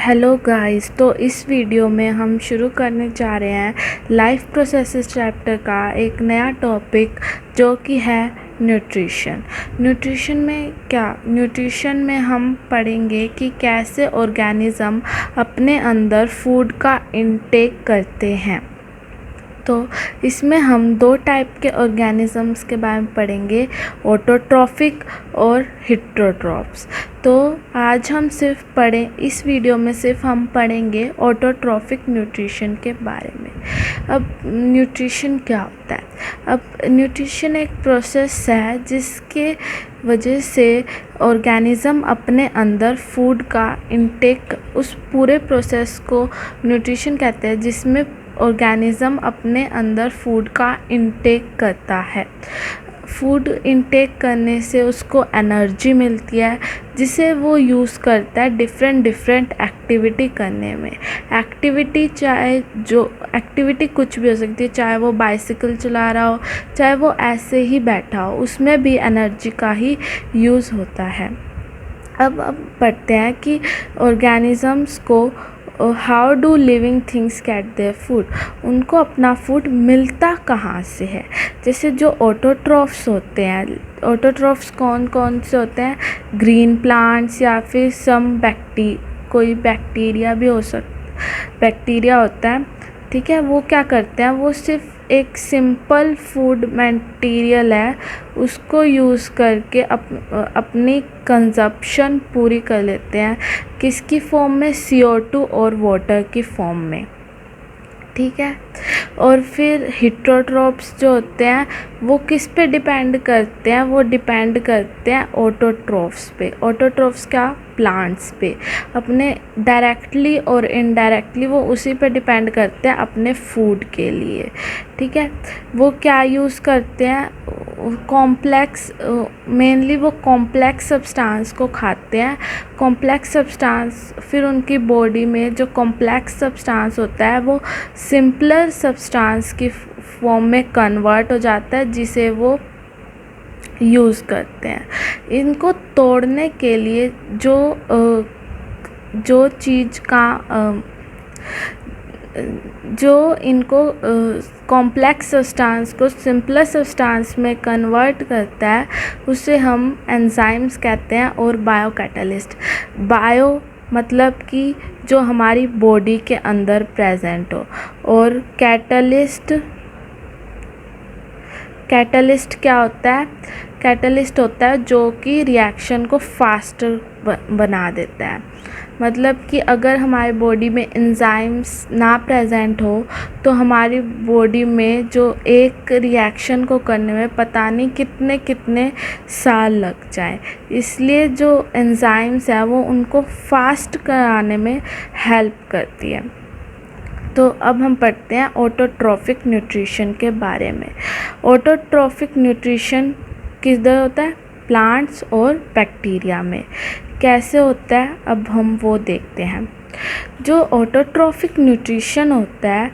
Hello guys, तो इस video में हम शुरू करने जा रहे हैं लाइफ प्रोसेसेस चैप्टर का एक नया टॉपिक जो कि है न्यूट्रिशन। न्यूट्रिशन में हम पढ़ेंगे कि कैसे ऑर्गेनिज्म अपने अंदर फूड का इंटेक करते हैं। तो इसमें हम दो टाइप के ऑर्गेनिजम्स के बारे में पढ़ेंगे, ऑटोट्रॉफिक और हेटेरोट्रॉफ्स। तो आज हम इस वीडियो में सिर्फ हम पढ़ेंगे ऑटोट्रॉफिक न्यूट्रिशन के बारे में। अब न्यूट्रिशन क्या होता है? अब न्यूट्रिशन एक प्रोसेस है जिसके वजह से ऑर्गेनिज्म अपने अंदर फूड का इंटेक, उस पूरे प्रोसेस को न्यूट्रिशन कहते हैं जिसमें ऑर्गेनिज्म अपने अंदर फूड का इंटेक करता है। फूड इंटेक करने से उसको एनर्जी मिलती है जिसे वो यूज़ करता है डिफरेंट एक्टिविटी करने में। एक्टिविटी कुछ भी हो सकती है, चाहे वो बाइसिकल चला रहा हो, चाहे वो ऐसे ही बैठा हो, उसमें भी एनर्जी का ही यूज़ होता है। अब पढ़ते हैं कि ऑर्गेनिजम्स को how do living things get their food, उनको अपना फूड मिलता कहाँ से है। जैसे जो ऑटोट्रॉफ्स होते हैं, ऑटोट्रॉफ्स कौन कौन से होते हैं? ग्रीन प्लांट्स या फिर कोई बैक्टीरिया भी हो बैक्टीरिया होता है, ठीक है। वो क्या करते हैं, वो सिर्फ एक सिंपल फूड मटेरियल है, उसको यूज़ करके अपनी कंजप्शन पूरी कर लेते हैं। किसकी फॉर्म में? CO2 और वाटर की फॉर्म में, ठीक है। और फिर हेटेरोट्रॉफ्स जो होते हैं वो किस पे डिपेंड करते हैं? वो डिपेंड करते हैं ऑटोट्रॉफ्स पे। ऑटोट्रॉफ्स क्या? प्लांट्स पे। अपने डायरेक्टली और इनडायरेक्टली वो उसी पे डिपेंड करते हैं अपने फूड के लिए, ठीक है। वो क्या यूज़ करते हैं? मेनली वो कॉम्प्लेक्स सब्सटेंस को खाते हैं। कॉम्प्लेक्स सब्सटेंस, फिर उनकी बॉडी में जो कॉम्प्लेक्स सब्सटेंस होता है वो सिंपलर सब्सटेंस की फॉर्म में कन्वर्ट हो जाता है जिसे वो यूज़ करते हैं। इनको तोड़ने के लिए जो इनको कॉम्प्लेक्स सब्सटेंस को सिंपलर सब्सटेंस में कन्वर्ट करता है उसे हम एंजाइम्स कहते हैं, और बायो कैटलिस्ट। बायो मतलब कि जो हमारी बॉडी के अंदर प्रेजेंट हो, और कैटलिस्ट क्या होता है? कैटलिस्ट होता है जो कि रिएक्शन को फास्टर बना देता है। मतलब कि अगर हमारी बॉडी में एंजाइम्स ना प्रेजेंट हो तो हमारी बॉडी में जो एक रिएक्शन को करने में पता नहीं कितने कितने साल लग जाए। इसलिए जो एंजाइम्स है वो उनको फास्ट कराने में हेल्प करती है। तो अब हम पढ़ते हैं ऑटोट्रॉफिक न्यूट्रिशन के बारे में। ऑटोट्रॉफिक न्यूट्रिशन किधर होता है? प्लांट्स और बैक्टीरिया में। कैसे होता है अब हम वो देखते हैं। जो ऑटोट्रॉफिक न्यूट्रिशन होता है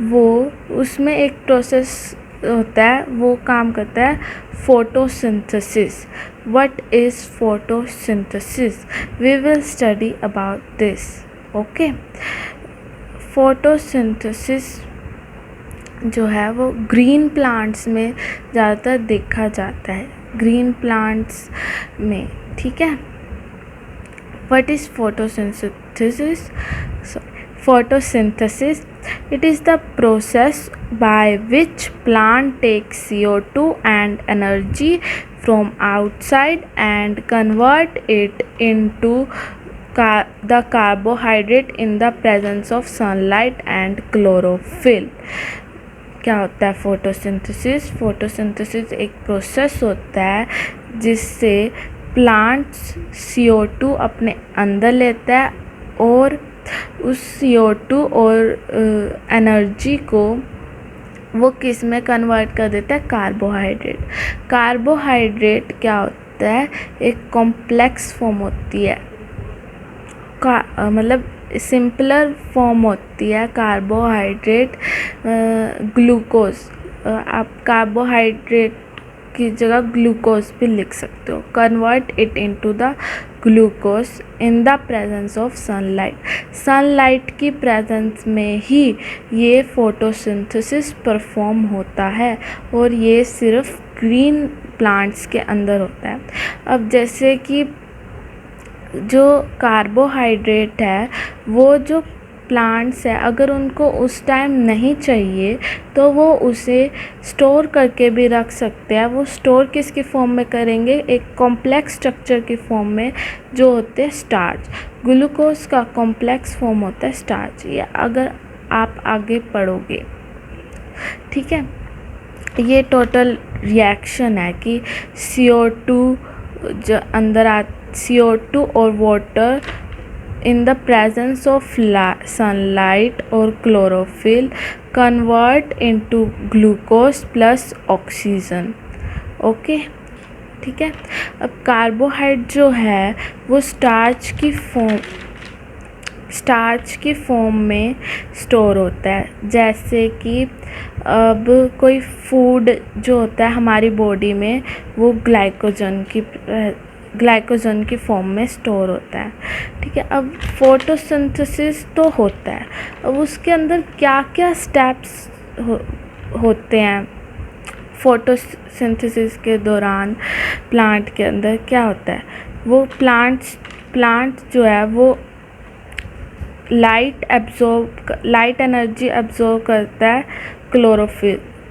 वो उसमें एक प्रोसेस होता है, वो काम करता है photosynthesis. What is photosynthesis? We will study about this, okay. Photosynthesis जो है वो ग्रीन प्लांट्स में ज़्यादातर देखा जाता है, ग्रीन प्लांट्स में, ठीक है। What is photosynthesis? Photosynthesis, it is the process by which plant takes CO2 and energy from outside and convert it into the carbohydrate in the presence of sunlight and chlorophyll। क्या होता है photosynthesis? Photosynthesis एक process होता है जिससे plants CO2 अपने अंदर लेता है और उस CO2 और एनर्जी को वो किस में कन्वर्ट कर देता है? कार्बोहाइड्रेट। कार्बोहाइड्रेट क्या होता है? एक कॉम्प्लेक्स फॉर्म होती है, मतलब सिंपलर फॉर्म होती है कार्बोहाइड्रेट। ग्लूकोज, आप कार्बोहाइड्रेट की जगह ग्लूकोज भी लिख सकते हो। Convert it into the glucose in the presence of sunlight. Sunlight की प्रेजेंस में ही ये फोटोसिंथेसिस परफॉर्म होता है और ये सिर्फ ग्रीन प्लांट्स के अंदर होता है। अब जैसे कि जो कार्बोहाइड्रेट है वो जो प्लांट्स है अगर उनको उस टाइम नहीं चाहिए तो वो उसे स्टोर करके भी रख सकते हैं। वो स्टोर किसकी फॉर्म में करेंगे, एक कॉम्प्लेक्स स्ट्रक्चर की फॉर्म में जो होते हैं स्टार्च। ग्लूकोज का कॉम्प्लेक्स फॉर्म होता है स्टार्च, ये अगर आप आगे पढ़ोगे। ठीक है, ये टोटल रिएक्शन है कि CO2 जो अंदर CO2 और water in the presence of sunlight or chlorophyll convert into glucose plus oxygen। Okay, ठीक है। अब कार्बोहाइड्रेट जो है वो स्टार्च की फॉर्म में स्टोर होता है। जैसे कि अब कोई फूड जो होता है हमारी बॉडी में वो ग्लाइकोजन की फॉर्म में स्टोर होता है। ठीक है, अब फोटोसिंथेसिस तो होता है, अब उसके अंदर क्या क्या स्टेप्स होते हैं फोटोसिंथेसिस के दौरान प्लांट के अंदर क्या होता है। वो प्लांट जो है वो लाइट एनर्जी एब्जॉर्ब करता है।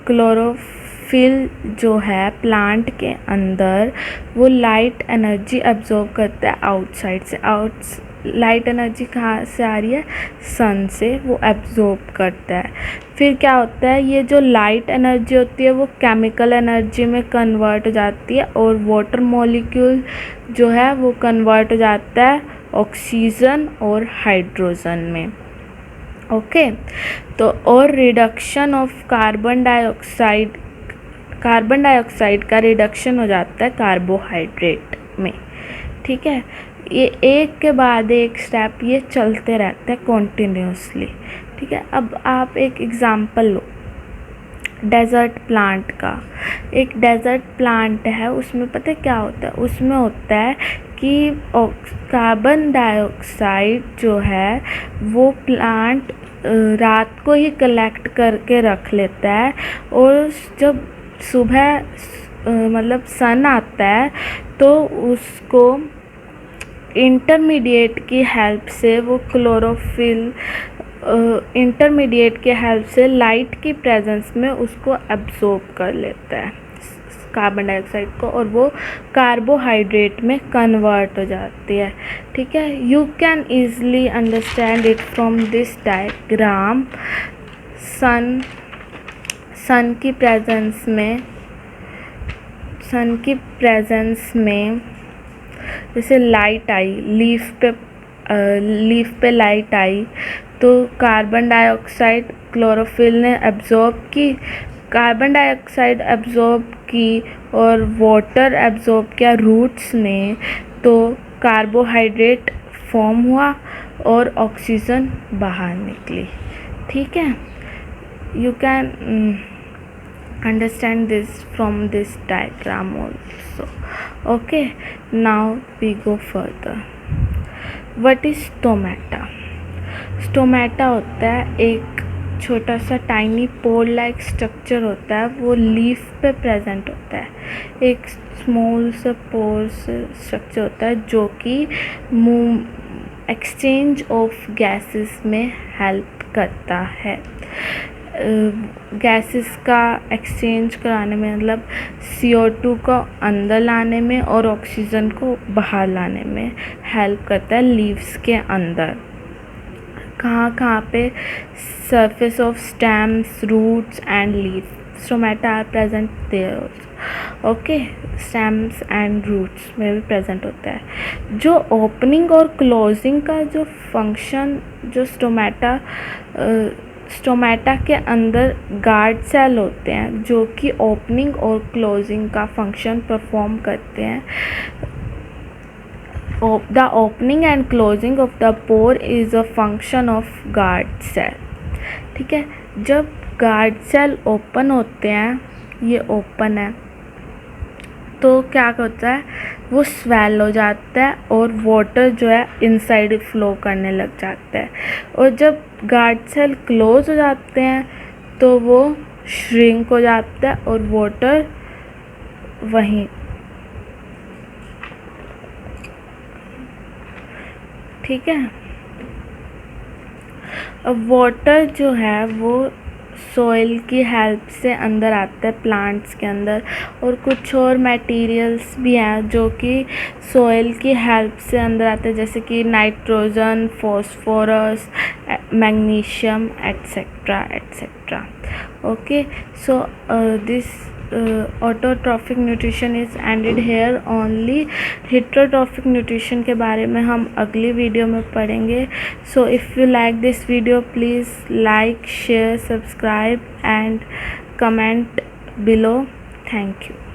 क्लोरोफिल जो है प्लांट के अंदर वो लाइट एनर्जी एब्जॉर्ब करता है आउटसाइड से। लाइट एनर्जी कहाँ से आ रही है, सन से, वो एब्जॉर्ब करता है। फिर क्या होता है, ये जो लाइट एनर्जी होती है वो केमिकल एनर्जी में कन्वर्ट हो जाती है और वाटर मॉलिक्यूल जो है वो कन्वर्ट हो जाता है ऑक्सीजन और हाइड्रोजन में। ओके, तो और रिडक्शन ऑफ कार्बन डाइऑक्साइड का रिडक्शन हो जाता है कार्बोहाइड्रेट में। ठीक है, ये एक के बाद एक स्टेप ये चलते रहते हैं कॉन्टिन्यूसली। ठीक है, अब आप एक एग्ज़ाम्पल लो डेज़र्ट प्लांट का। एक डेज़र्ट प्लांट है, उसमें पता है क्या होता है, उसमें होता है कि कार्बन डाइऑक्साइड जो है वो प्लांट रात को ही कलेक्ट करके रख लेता है और जब सुबह मतलब सन आता है तो उसको इंटरमीडिएट की हेल्प से वो इंटरमीडिएट के हेल्प से लाइट की प्रेजेंस में उसको एब्जॉर्ब कर लेता है कार्बन डाइऑक्साइड को और वो कार्बोहाइड्रेट में कन्वर्ट हो जाती है। ठीक है, you can easily understand it from this diagram. Sun की प्रेजेंस में जैसे लाइट आई, लीफ पे लाइट आई तो कार्बन डाइऑक्साइड क्लोरोफिल ने एब्जॉर्ब की, कार्बन डाइऑक्साइड एब्जॉर्ब की और वाटर एब्जॉर्ब किया रूट्स ने, तो कार्बोहाइड्रेट फॉर्म हुआ और ऑक्सीजन बाहर निकली। ठीक है, you can understand this from this diagram also। okay, now we go further। what is stomata? Stomata होता है एक छोटा सा टाइनी पोर लाइक स्ट्रक्चर होता है, वो लीफ पे प्रेजेंट होता है। एक स्मॉल सा पोर स्ट्रक्चर होता है जो कि एक्सचेंज ऑफ गैसेस में हेल्प करता है। गैसेस का एक्सचेंज कराने में मतलब CO2 को अंदर लाने में और ऑक्सीजन को बाहर लाने में हेल्प करता है लीव्स के अंदर। कहाँ पे, surface of stems, roots and leaves, stomata are present there also. Okay, stems and roots में भी प्रेजेंट होता है। जो ओपनिंग और क्लोजिंग का जो फंक्शन जो स्टोमेटा के अंदर गार्ड सेल होते हैं जो कि ओपनिंग और क्लोजिंग का फंक्शन परफॉर्म करते हैं। The opening and closing of the pore is a function of guard cell. ठीक है, जब गार्ड सेल ओपन होते हैं, ये ओपन है तो क्या होता है, वो स्वेल हो जाता है और वाटर जो है इनसाइड फ्लो करने लग जाता है। और जब गार्ड सेल क्लोज हो जाते हैं तो वो श्रिंक हो जाता है और वाटर वहीं, ठीक है। अब वाटर जो है वो सॉइल की हेल्प से अंदर आता है प्लांट्स के अंदर, और कुछ और मटेरियल्स भी हैं जो कि सॉइल की हेल्प से अंदर आते हैं, जैसे कि nitrogen, phosphorus, magnesium etcetera etcetera. Okay, so this autotrophic nutrition is ended here only. Heterotrophic nutrition के बारे में हम अगली वीडियो में पढ़ेंगे। So if you like this video, please like, share, subscribe and comment below. Thank you.